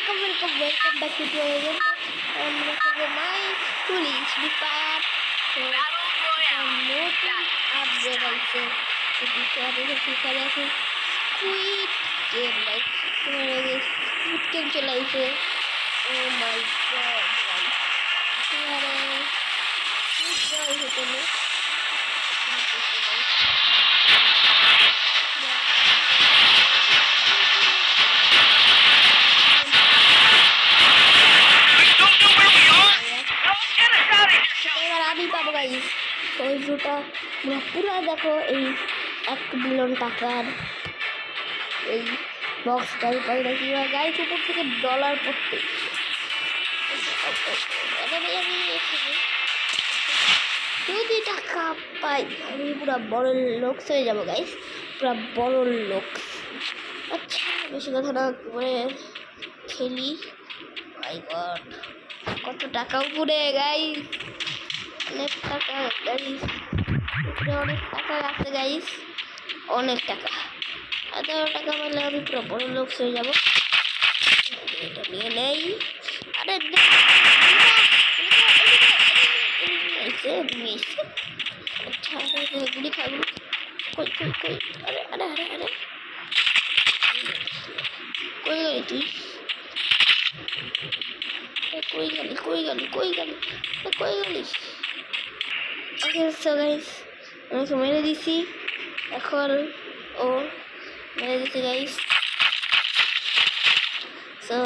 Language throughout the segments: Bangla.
welcome back to our event. My police department. So, nothing upgrade also. So, this is a squid game, like, squid game चलाइसे. Oh my god, guys. यार, squid game होते हैं. ওইটা পুরো দেখো এই 1 বিলিয়ন টাকার এই বক্সটাই পাই নাকি গাইস উপর থেকে ডলার পড়তে যদি টাকা পাই আমি পুরো বড় লোক হয়ে যাবো গাইস, পুরো বড় লোক। আচ্ছা বেশি কথা না করে খেলি। মাই গড কত টাকা উপরে গাইস, অনেক টাকা গাইস, অনেক টাকা আছে গাইস, অনেক টাকা। এত টাকা পেলে আমি পুরো বড় লোক হয়ে যাবো। এটা নিয়ে নেই। আরে আচ্ছা গুলি খাবো। কই কই কই আরে আরে আরে আরে কই গেলি তুই? কই গেলি কই গেলি কই গেলি কই গেলিস? ওকে সো গাইস আমি মেরে দিছি, এখন ও মেরে দিছি গাইস। সো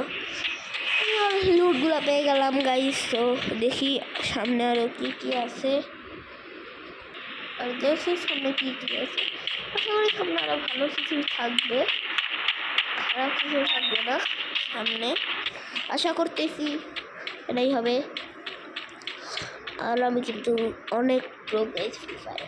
লুটগুলো পেয়ে গেলাম গাইস। তো দেখি সামনে আরও কি কি আছে, আর দেখি সামনে কি কি আছে। আশা করি সামনে আরও ভালো কিছু থাকবে, খারাপ কিছু থাকবে না সামনে, আশা করতেছি এটাই হবে। আর আমি কিন্তু অনেক প্রো গাইস ফ্রি ফায়ার,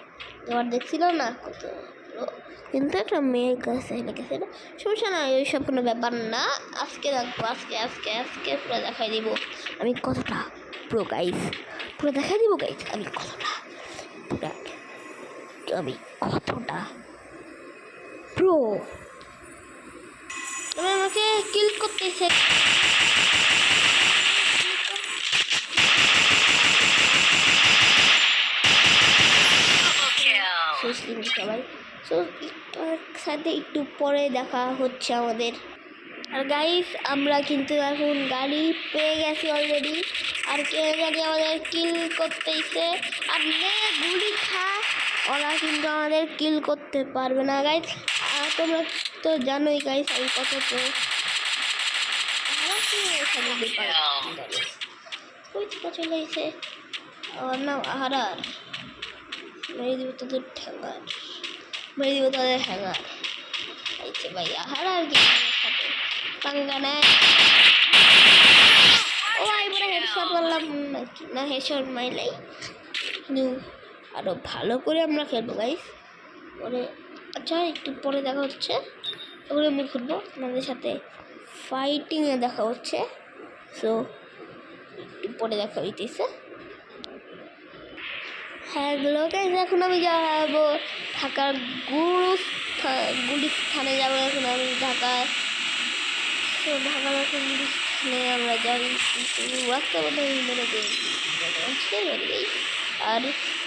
তোমার দেখছিল না কত প্রো, কিন্তু একটা মেয়ের কাছে লেগেছে না, সমস্যা না, ওইসব কোনো ব্যাপার না। আজকে দেখবো, আজকে আজকে আজকে পুরো দেখাই দিব আমি কতটা প্রো গাইস, পুরো দেখাই দিব গাইস আমি কতটা পুরো, আমি কতটা প্রো। তুমি আমাকে কিল করতেছে, সবাই সাথে একটু পরে দেখা হচ্ছে আমাদের। আর গাইস আমরা কিন্তু এখন গাড়ি পেয়ে গেছি অলরেডি, আর কে জানি আমাদের কিল করতেইছে। আর গুলি খা, ওরা কিন্তু আমাদের কিল করতে পারবে না গাইস। আর তোমরা তো জানোই গাইস আমি কত তো চলে এসে আমার নাম আহারার, মেরে দিব তোদের ঠ্যাঙ্গার, মেরে দিব তোদের হ্যাঙ্গার। আইছে ভাই আহারার সাথে পাঙ্গা নেয়। ও ভাই বড় হেডশট মারলাম নাকি না, হেডশট মাইলাই কিন্তু আরও ভালো করে আমরা খেলবো গাইস পরে। আচ্ছা একটু পরে দেখা হচ্ছে, তারপরে আমি ঘুরবো আমাদের সাথে ফাইটিংয়ে দেখা হচ্ছে। সো একটু পরে দেখা হইতেছে। হ্যালো গাইস এখন আমি যাবো ঢাকার গুলিস্থানে যাবো। এখন আমি ঢাকায়, তো ঢাকার এখন গুলিস্থানে আমরা যাই, কিন্তু বাস্তবে মেরে দিই। আর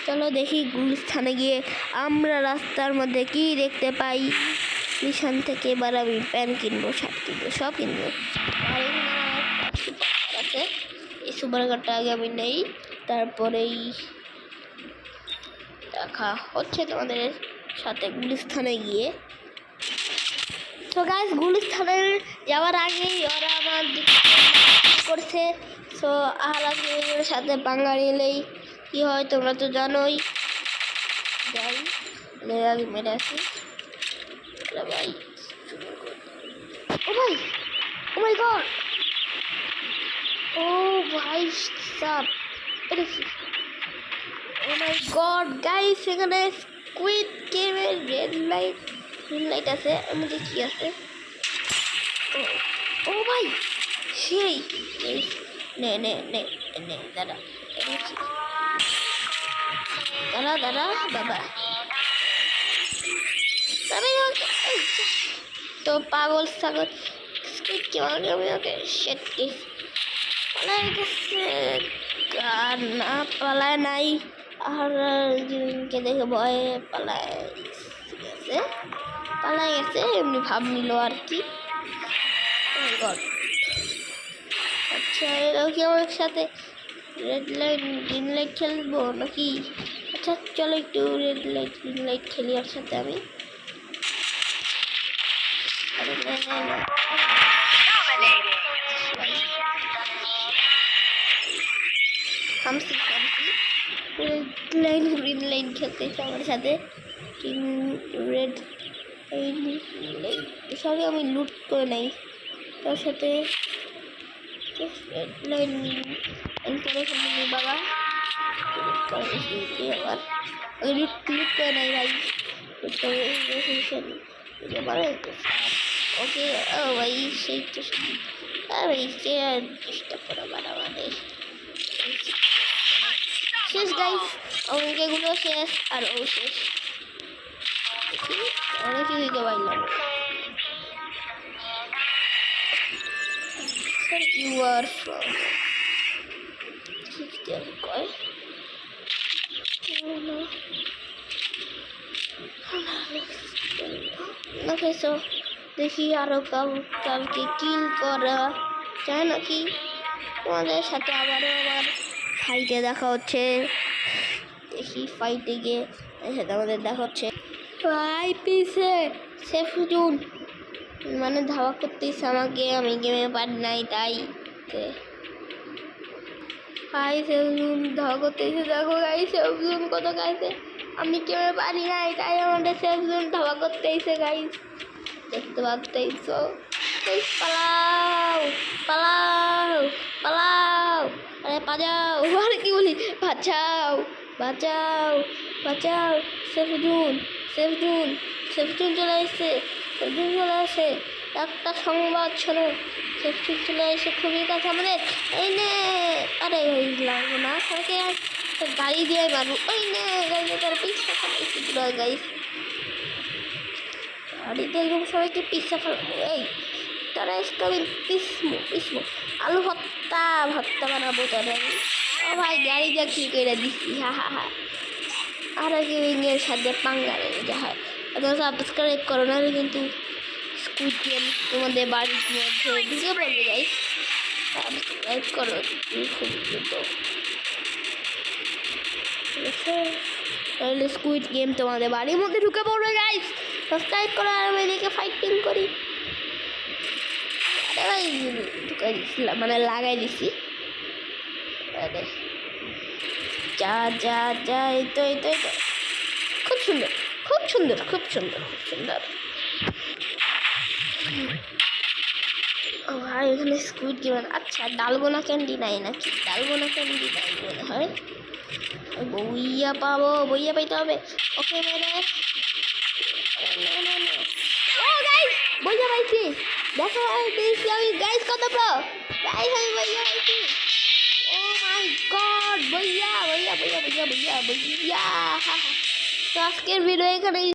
চলো দেখি গুলিস্থানে গিয়ে আমরা রাস্তার মধ্যে কি দেখতে পাই। মিশন থেকে এবার আমি প্যান কিনবো, শার্ট কিনবো, সব কিনবো। আর আছে এই সুপার কারটা আগে আমি নেই, তারপরেই দেখা হচ্ছে তোমাদের সাথে গুলিস্থানে গিয়ে। তো গাইস গুলিস্থানে যাওয়ার আগেই ওরা আমার করছে। সো আহারের সাথে পাঙ্গা নিলেই কী হয় তোমরা তো জানোই। যাই আমি মেরে আসি ভাই। ও ভাই ও মাই গড, ও ভাই সাব, এটা কি? ও মাই গড গাইস এখানে স্কুইড গেমের রেড লাইট আছে, আমি দেখি আছে। ও ভাই সেই নে নে নে নে দাদা দাদা দাদা বাবা তো পাগল ছাগল আমি ওকে শেট কেস পালায় গেছে আর না পালায় নাই আর জিনকে দেখে ভয়ে পালায় গেছে এমনি ভাব নিল আর কি। আচ্ছা এরাও কি আমার সাথে রেড লাইট গ্রিন লাইট খেলবো নাকি? আচ্ছা চলো একটু রেড লাইট গ্রিন লাইট খেলি ওর সাথে আমি। রেড লাইন গ্রিন লাইন খেলতেছে আমার সাথে। রেড সরি আমি লুট করে নাই তার সাথে রেড লাইন করে খেলি বাবা আবার লুট করে নাই ভাই ওকে ও ভাই সেই তো ভাই চেষ্টা করে বাড়াবাড়ি শেষ গাইস অঙ্কেগুলো শেষ আর ও শেষ অনেকই হইতে পারলাম। You are from okay, so দেখি আরো কাউকে কিল করা যায় নাকি। তোমাদের সাথে আবার ফাইটে দেখা হচ্ছে। দেখি ফাইটে গিয়ে সাথে আমাদের দেখা হচ্ছে। ভাই পিছে সেফজুন মানে ধাওয়া করতেছে আমাকে, আমি গেমে পারি নাই তাই ভাই সেফজুন ধাওয়া করতেছে। দেখো গাই সেফজুন কত গাইছে, আমি গেমে পারি নাই তাই আমাদের সেফজুন ধাওয়া করতেছে গাইস, দেখতে পাচ্ছো। পালাও পালাও পালাও আরে বাঁচাও আরে কি বলি বাঁচাও বাঁচাও বাঁচাও। সেফজুন চলে এসছে, একটা সংবাদ শোনো। সেফজুন চলে এসে খুবই কাছে আমাদের। এই নে আরে লাগবো না সবাইকে গাড়ি দিয়ে মারবো। ওই নে গাড়িতে তার পিছটা ফেলাইছি গাইস, গাড়িতে এরকম সবাইকে পিছটা ফেলাবো। এই তারা আমি পিসমো আলু ভর্তা বানাবো তারা আমি। ও ভাই গাড়ি দিয়ে কি করে দিচ্ছি হা আর গেমের সাথে পাঙ্গা যা হয়। সাবস্ক্রাইব করো নাহলে কিন্তু স্কুইড গেম তোমাদের বাড়ির মধ্যে ঢুকে পড়বে গাইস। সাবস্ক্রাইব করো তাহলে স্কুইড গেম তোমাদের বাড়ির মধ্যে ঢুকে পড়বে গাইস। সাবস্ক্রাইব করো আর আমি এদিকে ফাইটিং করি। আরে ভাই ঢুকাই দিচ্ছিলাম মানে লাগাই দিছি। যা এই তো খুব সুন্দর ও ভাই এখানে স্কুইড গেম। আচ্ছা ডালগোনা ক্যান্ডি নাই নাকি? ডালগোনা ক্যান্ডি নাই মনে হয়। বইয়া পাইতে হবে। ওকে মেরে ও গাইস বইয়া পাইছি, দেখো দিয়েছি আমি গাইস কত প্রো গাইস, আমি বইয়া পাইছি। ও মাই গড বইয়া তো আজকের ভিডিও এখানে